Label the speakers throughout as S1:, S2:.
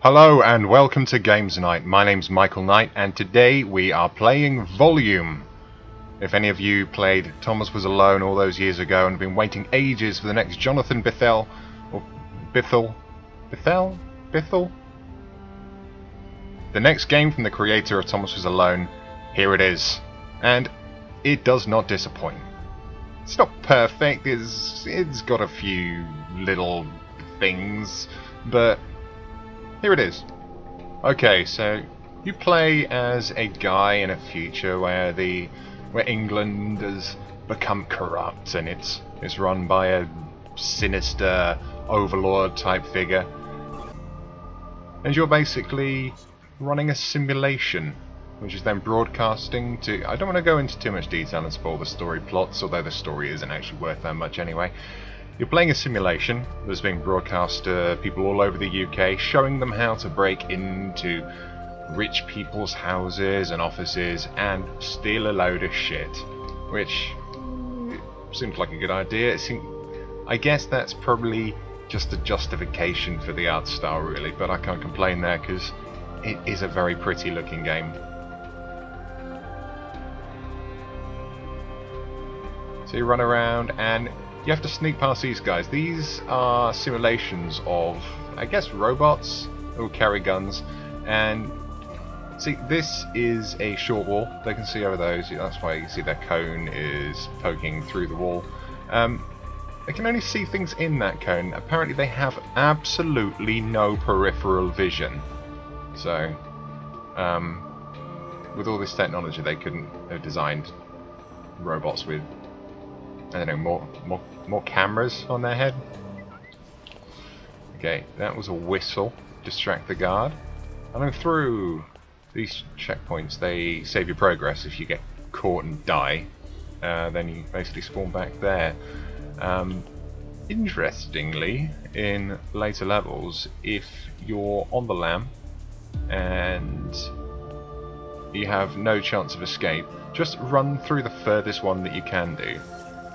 S1: Hello and welcome to Games Night. My name's Michael Knight and today we are playing Volume. If any of you played Thomas Was Alone all those years ago and have been waiting ages for the next Jonathan Bithell, or Bithell? The next game from the creator of Thomas Was Alone, here it is. And it does not disappoint. It's not perfect, it's got a few little things, but here it is. Okay, so you play as a guy in a future where England has become corrupt and it's run by a sinister overlord type figure. And you're basically running a simulation, which is then broadcasting to... I don't want to go into too much detail and spoil the story plots, although the story isn't actually worth that much anyway. You're playing a simulation that's being broadcast to people all over the UK, showing them how to break into rich people's houses and offices and steal a load of shit, which seems like a good idea. I guess that's probably just a justification for the art style, really, but I can't complain there because it is a very pretty looking game. So you run around and you have to sneak past these guys. These are simulations of, I guess, robots who carry guns. And see, this is a short wall. They can see over those. That's why you see their cone is poking through the wall. They can only see things in that cone. Apparently they have absolutely no peripheral vision. So, with all this technology, they couldn't have designed robots with, I don't know, more cameras on their head. Okay, that was a whistle. Distract the guard. And then through these checkpoints, they save your progress. If you get caught and die, then you basically spawn back there. Interestingly, in later levels, if you're on the lam and you have no chance of escape, just run through the furthest one that you can do.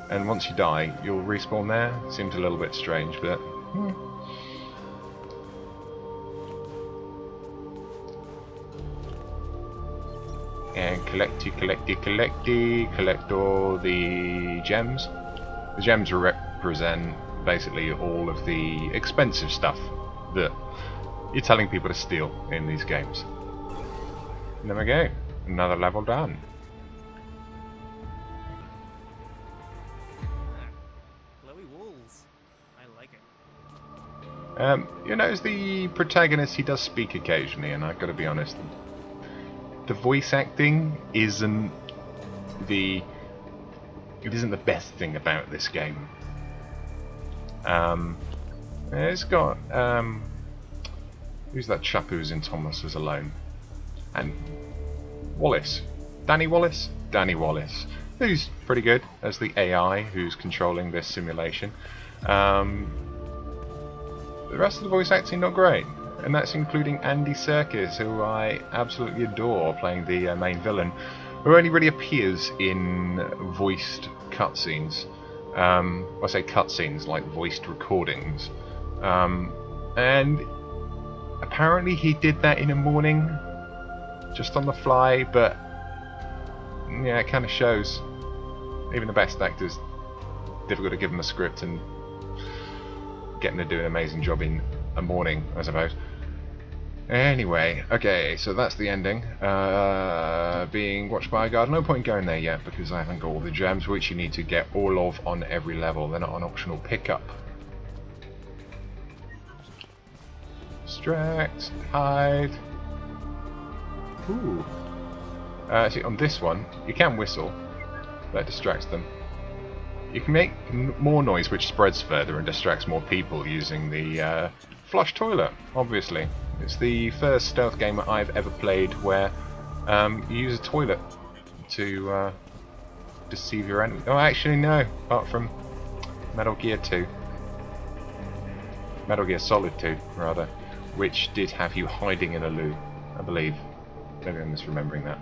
S1: And once you die, you'll respawn there. Seems a little bit strange, but... And collect all the gems. The gems represent basically all of the expensive stuff that you're telling people to steal in these games. And there we go. Another level done. You notice the protagonist, he does speak occasionally, and I've got to be honest, the voice acting isn't the best thing about this game. It's got who's that chap who's in Thomas Was Alone? And Danny Wallace, who's pretty good as the AI who's controlling this simulation. The rest of the voice acting not great, and that's including Andy Serkis, who I absolutely adore, playing the main villain, who only really appears in voiced cutscenes. I say cutscenes, like voiced recordings. And apparently he did that in a morning, just on the fly, but yeah, it kind of shows. Even the best actors, difficult to give them a script and getting to do an amazing job in a morning, I suppose. Anyway, okay, so that's the ending. Being watched by a guard. No point going there yet because I haven't got all the gems, which you need to get all of on every level. They're not an optional pickup. Distract, hide. Ooh. See, on this one, you can whistle. That distracts them. You can make more noise, which spreads further and distracts more people using the flush toilet, obviously. It's the first stealth game I've ever played where you use a toilet to deceive your enemy. Oh, actually no, apart from Metal Gear 2. Metal Gear Solid 2, rather, which did have you hiding in a loo, I believe. Maybe I'm misremembering that.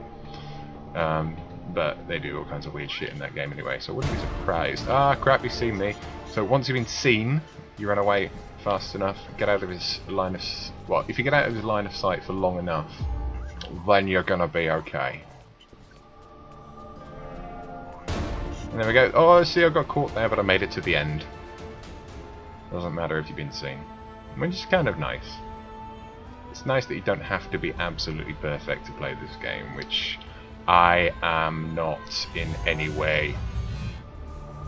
S1: But they do all kinds of weird shit in that game anyway, so I wouldn't be surprised. Ah, crap, you've seen me. So once you've been seen, you run away fast enough, get out of his line of... Well, if you get out of his line of sight for long enough, then you're gonna be okay. And there we go. Oh, see, I got caught there, but I made it to the end. Doesn't matter if you've been seen. Which is kind of nice. It's nice that you don't have to be absolutely perfect to play this game, which I am not in any way.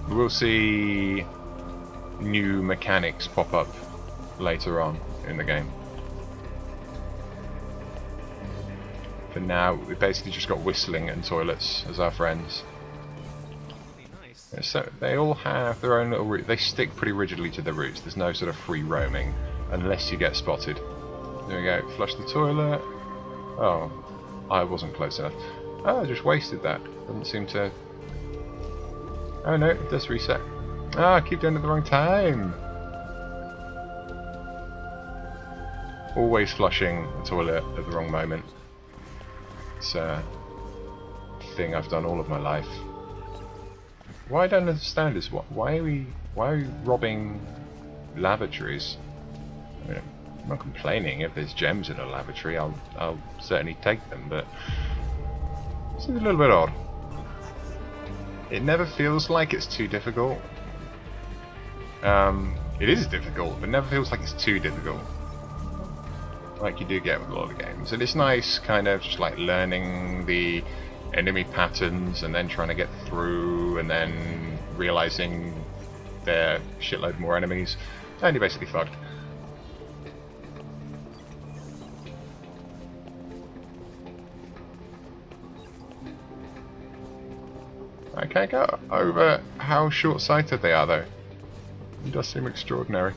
S1: We'll see new mechanics pop up later on in the game. For now, we've basically just got whistling and toilets as our friends. So they all have their own little route. They stick pretty rigidly to their routes. There's no sort of free roaming unless you get spotted. There we go. Flush the toilet. Oh, I wasn't close enough. Oh, I just wasted that. Doesn't seem to... Oh no, it does reset. Ah, I keep doing it at the wrong time. Always flushing the toilet at the wrong moment. It's a thing I've done all of my life. What I don't understand is why are we robbing lavatories? I mean, I'm not complaining if there's gems in a lavatory. I'll certainly take them, but this is a little bit odd. It never feels like it's too difficult. It is difficult, but it never feels like it's too difficult. Like you do get with a lot of games. And it's nice kind of just like learning the enemy patterns and then trying to get through and then realizing there are a shitload more enemies. And you're basically fucked. I can't get over how short-sighted they are though. It does seem extraordinary.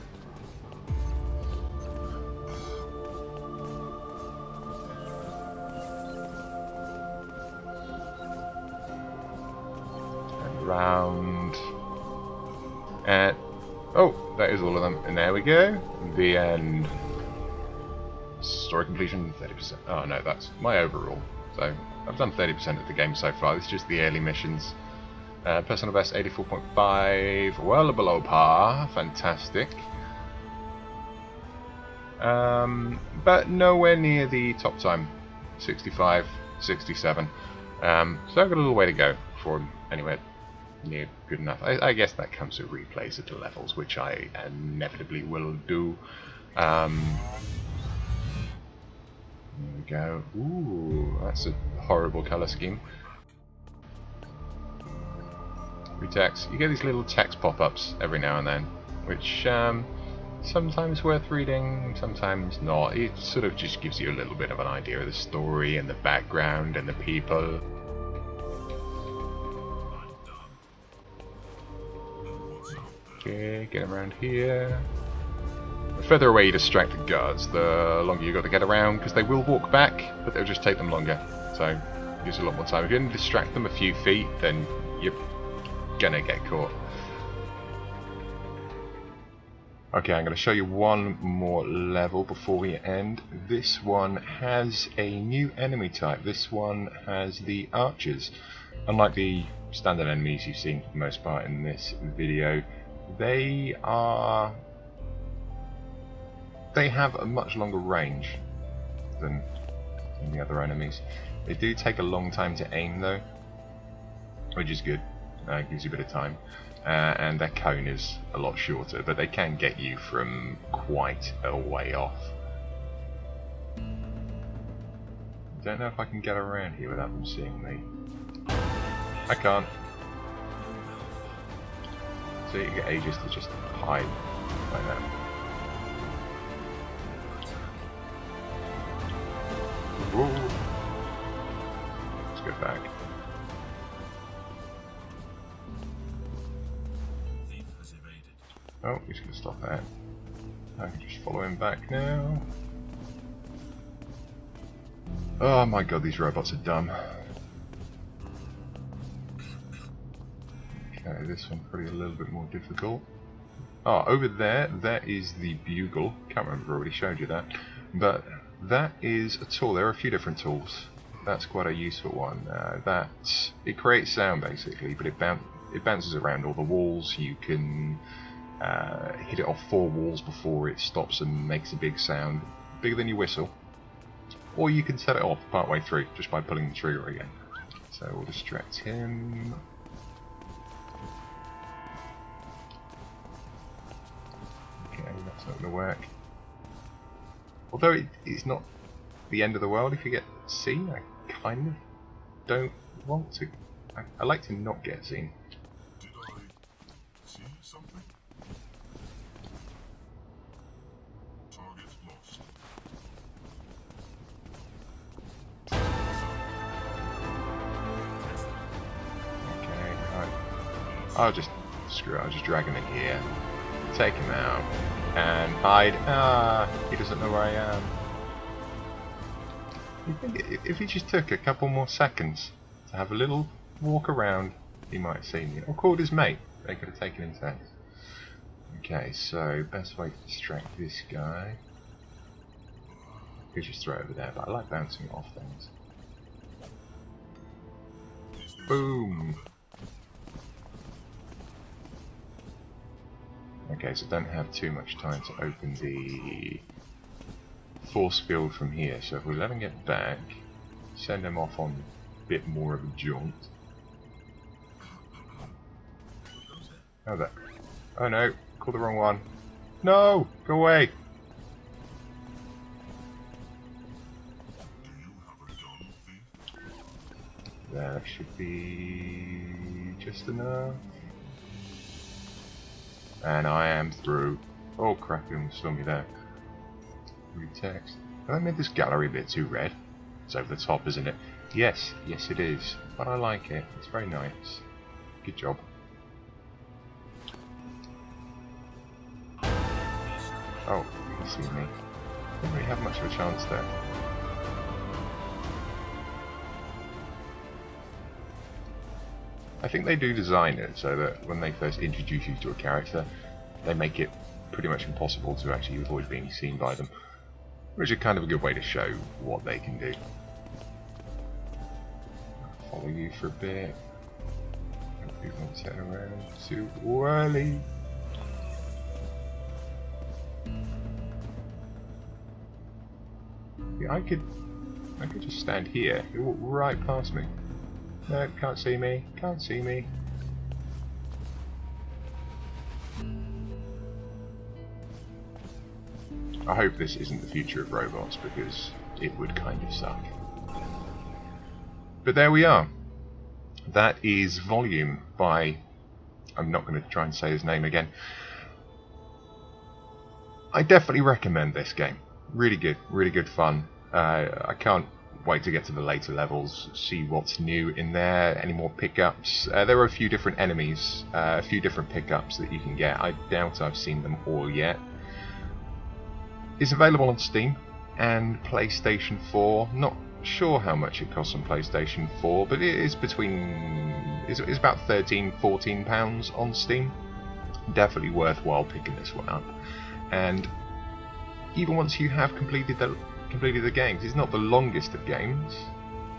S1: And round. And oh, that is all of them. And there we go. The end. Story completion 30%. Oh no, that's my overall. So I've done 30% of the game so far. This is just the early missions. Personal best 84.5, well below par, fantastic. But nowhere near the top time, 65, 67. So I've got a little way to go before I'm anywhere near good enough. I guess that comes with replays at the levels, which I inevitably will do. There we go. Ooh, that's a horrible colour scheme. Text. You get these little text pop-ups every now and then, which sometimes worth reading, sometimes not. It sort of just gives you a little bit of an idea of the story and the background and the people. Okay, get around here. The further away you distract the guards, the longer you've got to get around, because they will walk back, but they'll just take them longer. So it gives you a lot more time. If you can distract them a few feet, then you're gonna get caught. Okay, I'm going to show you one more level before we end. This one has a new enemy type. This one has the archers. Unlike the standard enemies you've seen for the most part in this video, they have a much longer range than the other enemies. They do take a long time to aim though, which is good. Gives you a bit of time, and their cone is a lot shorter, but they can get you from quite a way off. Don't know if I can get around here without them seeing me. I can't. So you get ages to just hide like that. Whoa. Let's go back. Oh, he's going to stop that. I can just follow him back now. Oh my god, these robots are dumb. Okay, this one's probably a little bit more difficult. Oh, over there, that is the bugle. Can't remember if I already showed you that. But that is a tool. There are a few different tools. That's quite a useful one. It creates sound basically, but it bounces around all the walls. You can hit it off 4 walls before it stops and makes a big sound, bigger than your whistle. Or you can set it off partway through just by pulling the trigger again. So we'll distract him. Okay, that's not going to work. Although it's not the end of the world if you get seen, I kind of don't want to. I like to not get seen.
S2: Did I see something? Target lost.
S1: Okay, I'll just screw it. I'll just drag him in here, take him out, and hide. He doesn't know where I am. You think if he just took a couple more seconds to have a little walk around, he might have seen me. Or called his mate. They could have taken him instead. Okay, so best way to distract this guy. Could just throw it over there, but I like bouncing it off things. Boom! Okay, so don't have too much time to open the force field from here, so if we let him get back, send him off on a bit more of a jaunt. Oh, that. Oh no, called the wrong one. No! Go away! That should be just enough. And I am through. Oh crap, he almost saw me there. Read text. Have I made this gallery a bit too red? It's over the top, isn't it? Yes, yes it is. But I like it. It's very nice. Good job. Oh, you can see me. Didn't really have much of a chance there. I think they do design it so that when they first introduce you to a character, they make it pretty much impossible to actually avoid being seen by them. Which is kind of a good way to show what they can do. I'll follow you for a bit. Hope you won't turn around too early. Yeah, I could just stand here. You'll walk right past me. No, can't see me. Can't see me. I hope this isn't the future of robots, because it would kind of suck. But there we are. That is Volume by... I'm not going to try and say his name again. I definitely recommend this game. Really good fun. I can't wait to get to the later levels, see what's new in there, any more pickups. There are a few different enemies, a few different pickups that you can get. I doubt I've seen them all yet. It's available on Steam and PlayStation 4. Not sure how much it costs on PlayStation 4, but it is it's about £13–14 on Steam. Definitely worthwhile picking this one up. And even once you have completed the games, it's not the longest of games,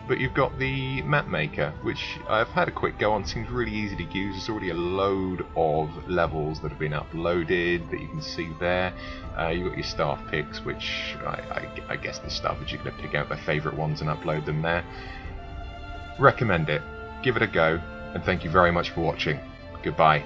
S1: but you've got the map maker, which I've had a quick go on. Seems really easy to use. There's already a load of levels that have been uploaded that you can see there. You've got your staff picks, which I guess the staff is you're going to pick out their favourite ones and upload them there. Recommend it. Give it a go, and thank you very much for watching. Goodbye.